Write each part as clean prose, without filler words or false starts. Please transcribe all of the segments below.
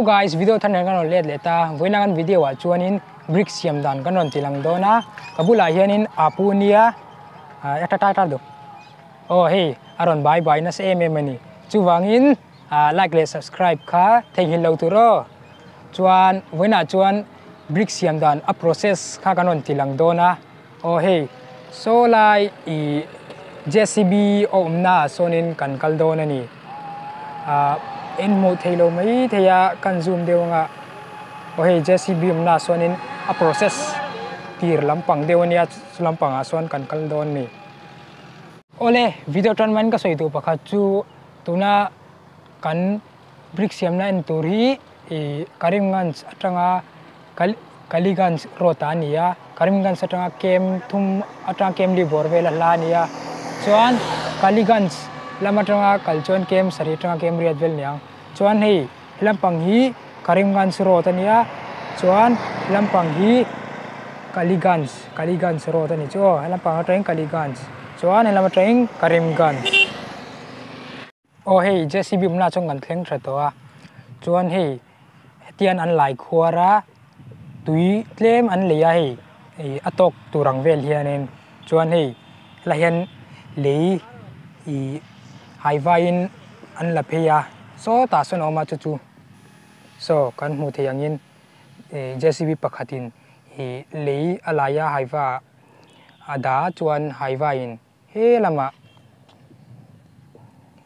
guys, video than kan on let leta voina kan video wa chuanin brick siam dan kan on tilang dona kabula hianin apunia eta ta do oh hey aron bye bye na se mani chuwangin like le subscribe kha thengin lo tu ro chuan voina chuan brick siam dan a process kha kan on tilang dona oh hey so lai I JCB omna sonin kan kal dona ni in mo thelo mai theya kan zoom dewanga o he JCB na sonin a process tir lampang dewania lampang a son kan kal don ni ole video tran man ka soi tu pakha chu tuna kan brick siam na en turi e Karimganj atanga Kaliganj rotania Karimganj atanga kem thum atanga kem li borvela lania chuan Kaliganj lamatanga kalchon kem saritanga kem riadvel niang chuan hei lampang hi Karimganj rotania chuan lampang hi Kaliganj rotani chu lampang ateng Kaliganj chuan lamateng Karimganj oh hei JCB na chong kan thleng thatoa chuan hei tian an lai khuara tui tlem an leya hei atok turang vel hianin chuan hei la hian lei haivain an la pheya so ta son oma chu so kan mu theyangin JCB pakhatin lei alaya haiva ada chuan haivain helama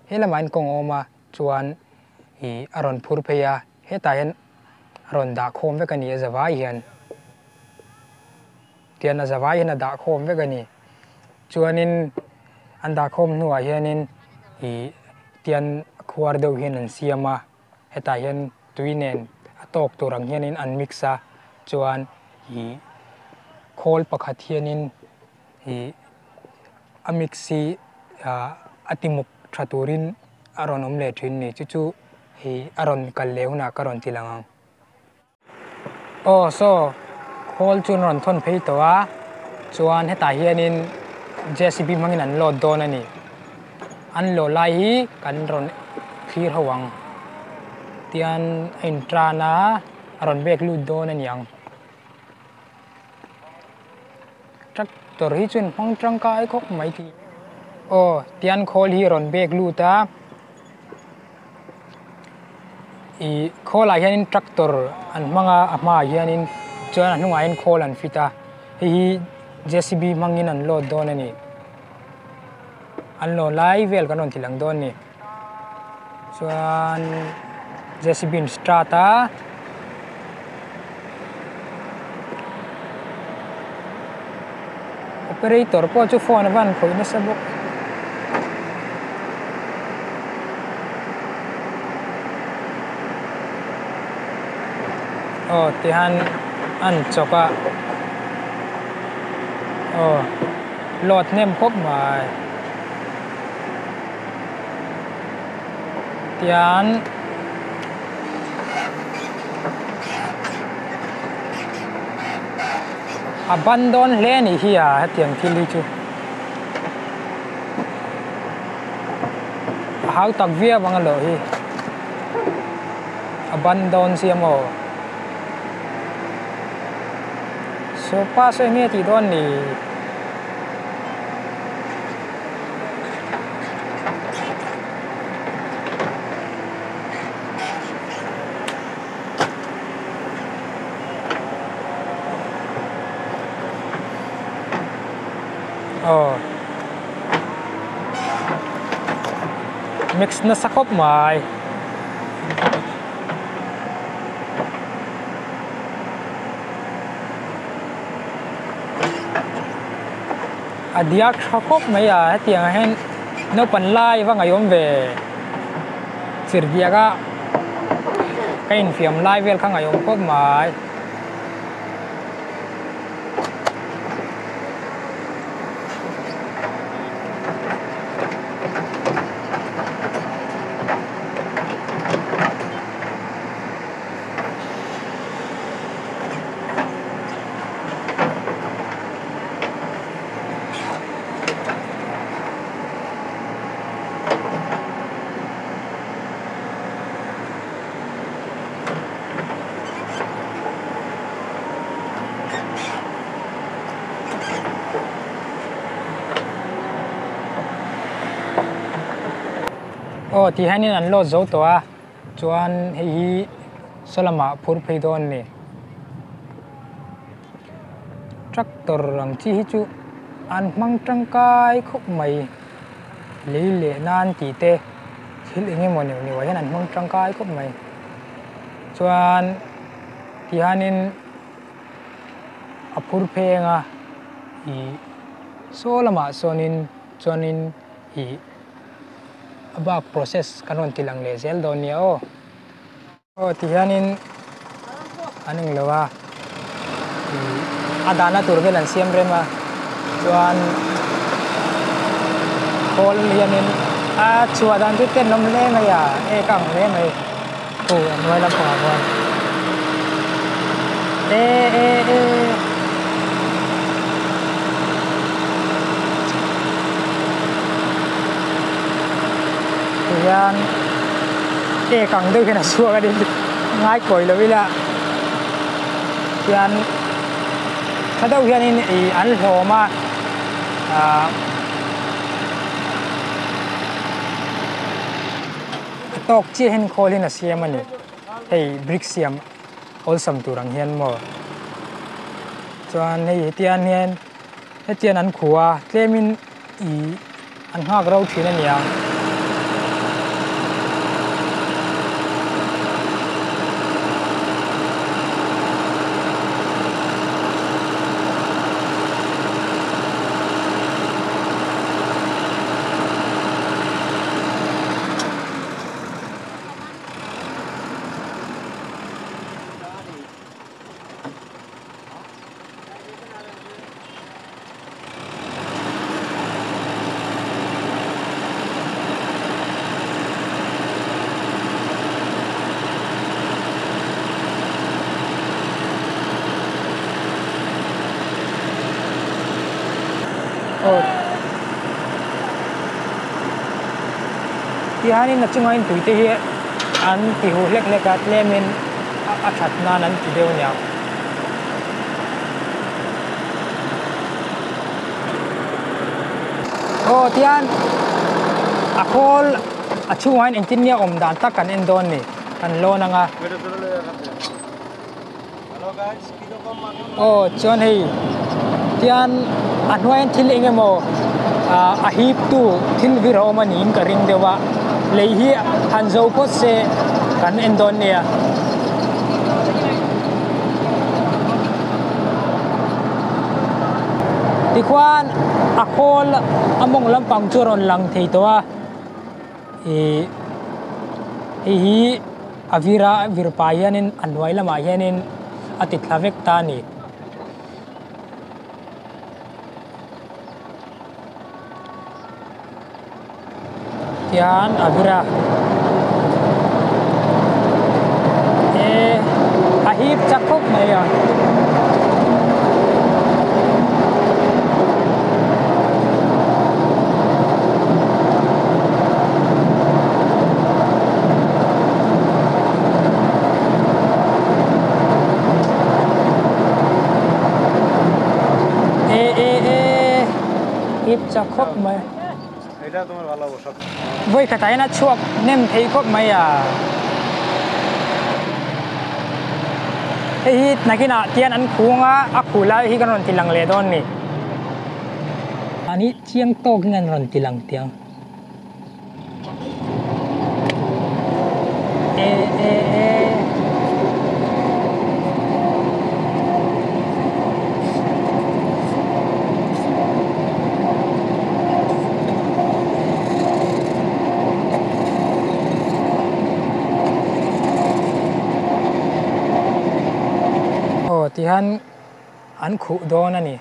in kong oma chuan aron phur pheya heta hian aron da khom ve kani zawai hian tian zawai hian da khom ve kani chuanin an da khom nuwa hianin tian khuar deuh hian an siama heta hian tuinen atok turang hianin an mixa chuan khol pakhat hianin a mixi atimuk thaturin aron omle thin ni chu aron kal leuna karon tilangang oh so khol chun ron thon phei towa chuan heta hianin JCB mangin an load don ani an lo lai hi kan ron clear hawang tian intrana aron bek lu don aniang tractor hi chun hong trangka ai khok mai ti oh tian khol hi ron bek lu ta khol a hianin tractor an manga ama hianin chuan an hunga in khol an fita hi JCB mangin an load don ani an lo lai vel kan on thilang don ni chuan JCB in strata operator po chu phone van khoi na sabok oh tihan an choka oh load nem khop mai tian abandon lane hi tiang thili chu hau tak via bangalo hi abandon siamo so pa so me ti don ni oh mix na sakop mai adiak sakop mai tiang hen no pan lai wa ngayom ve sirbiaga kain fiam lai vel khang ngayom khop mai ô thì hai nên ăn lót dấu toa chuan hi solama phur phei don ni tractor rang chi hi chu an mang tangkai khop mai le nan ti te thil enge mo ni wa hian an mang tangkai khop mai chuan thì hanin apur phenga i solama chonin hi aba process kanon tilang le zel don ni o thì hanin aning lawa adana turbe lan siam rema chuan kol hianin a chuadan tu ten nom le ma ya e kang le mai o noi lam pa wan e yan e kang du kena suwa ka din ngai koi lo wila yan kadau hianin i an hloma tok chi hen kholin a siam ani hei brick siam olsam turang hian mo chuan hei tian hian hetian an khuwa tlemin i an hak ro thin ania thì hai nên là chung anh tuổi thế anh thì hồ lek lek at lemin at na nan ti deu nya o tian a khol a chung anh engineer om dan tak kan endon ni kan lo na nga hello guys o chon hei tian an hoen thil engemo a hip tu thil viro mani in ka ring dewa lei hi han zo ko se kan endon nia ti kwan a khol among lampang churon lang thei towa hi avira virpa hianin anwai lama hianin atit hlavek ta ni yan avira ahip chakop mai ya hip chakop mai এটা তোমার ভালো সব বই খাতায় না ছক নেম থেই কপ মাইয়া এই নাকি না তিয়ানอันคูงอะคูลาhi kan ron tilang le don ni ani chiang tok ngan ron tilang tiang thì anh khu đó nè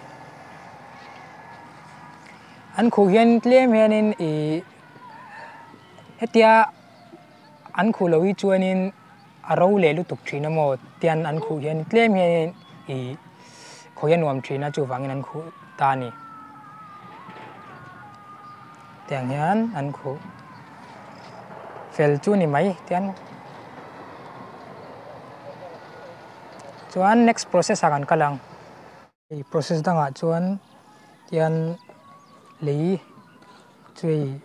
anh khu hiện lên hiện hết tia anh khu lâu ít cho nên arau lệ lúc tục chuyến mà tiền anh khu hiện lên hiện khu hiện nuông chuyến là chú vắng anh khu ta nè tiền hiện anh khu fel chú nè mấy tiền chuan next process akan kalang process danga chuan tian lei chui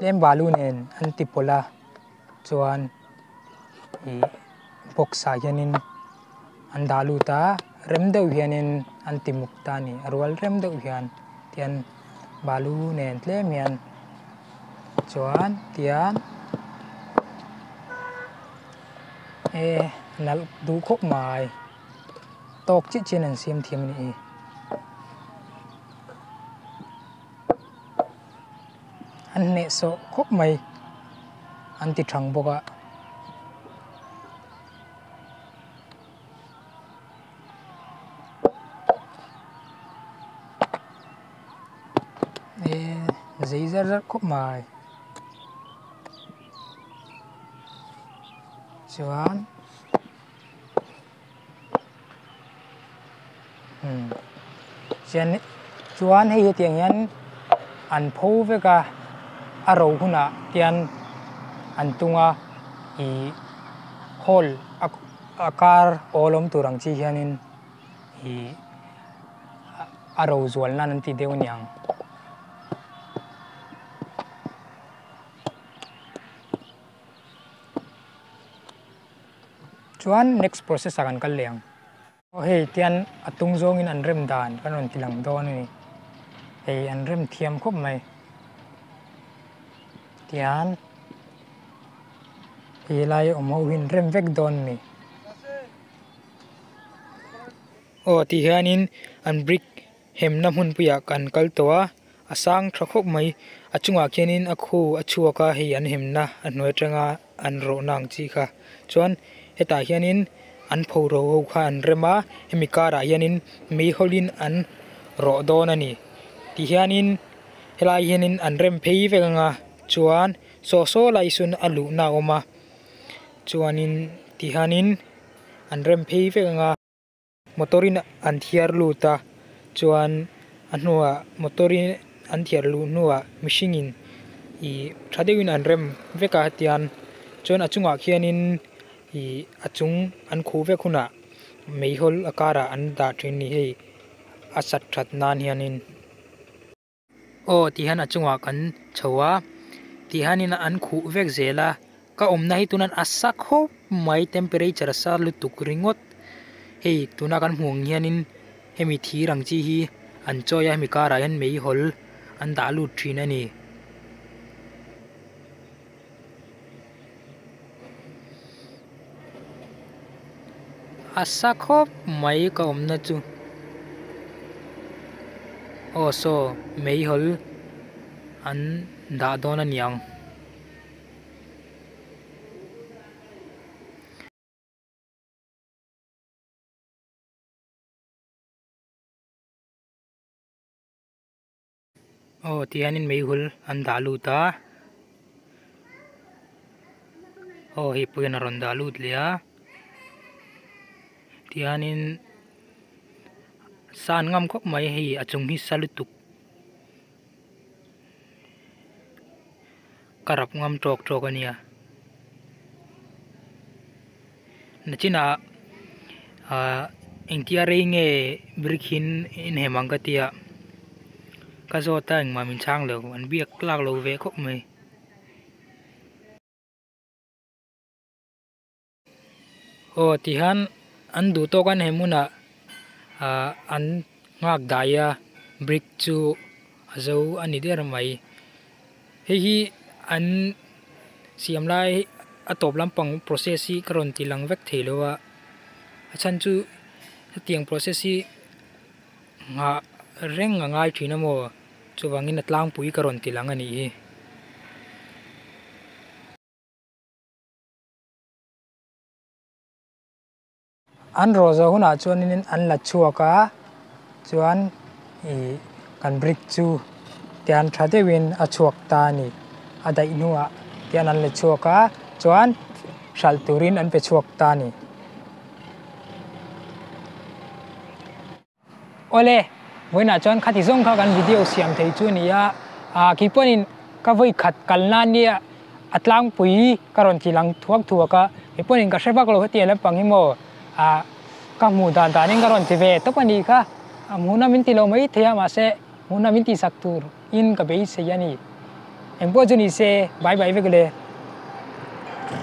lem balu nen antipola chuan hi boxa hianin andalu ta rem deuh hianin antimuk ta ni arwal rem deuh hian tian balu nen tlem hian chuan tian nal du khop mai tok chi chen an siam thiam ni an ne so khop mai anti thang boka giấy rất rất khúc mài chuan chuan hay tiếng nhân ăn phô với cả arrow huna tian ăn tunga i hole akar olom turang chi hianin i arrow zual na nanti deu niang chuan next process akan kal leng hei tian atung zong in an rem dan kanon tilang don ni hei an rem thiam khop mai tian hi lai ho hin rem vek don ni ti hianin an brick hem na mun puya kan kal towa asang thkhop mai achunga khianin akhu achuaka hei an hem na anoi tanga an ro nang chi kha chuan heta hianin an phoro ho kha an rema hemikara hianin mi holin an ro don ani ti hianin helai hianin an rem phei vekanga chuan so lai sun alu na oma chuanin ti hianin an rem phei vekanga motorin an thiar lu ta chuan anua motorin an thiar lu nuwa mishingin I thadewin an rem veka tian chuan achunga khianin hi achung an khu ve khuna meihol akara an da thin ni hei asat that nan hianin ti han achunga kan chowa ti hanin an khu vek zela ka omna hi tunan asak ho mai temperature sa lu tuk ringot hei tuna kan hmuang hianin hemi thirang chi hi an choya hemi kara hian meihol an da lu thin ani asa khop mai ka omna chu so meihol an da don aniang tianin meihol an da lu ta hi puan ron da lut lia tianin san ngam khop mai hi achung hi salutuk karap ngam tok ania nachina engtia reinge brikhin in hemangatia kazota engma min chang lo an biak lak lo ve khop mai tihan an du to kan hemuna an ngak daya brick chu azo ani der mai hi an siam lai atop lampang process hi karon tilang vek thelowa achan chu tiang process hi nga reng ngai thina mo chuwangin atlang pui karon tilang ani hi an rozo huna chuanin an la chuaka chuan kan brick chu tian thadewin a chuak ta ni adai nuwa tian an la chuaka chuan shalturin an pe chuak ta ni ole voina chuan khati zong kha kan video siam thei chu nia kiponin ka voi khat kalna nia atlang pui karon tilang thuak thuaka kiponin ka hrebak lo heti la pangimo ka mu dan danin karon ti ve to pani kha muna min ti lo mai thea ma se muna min ti saktur in ka bei se yani em po chu ni se bye bye ve gule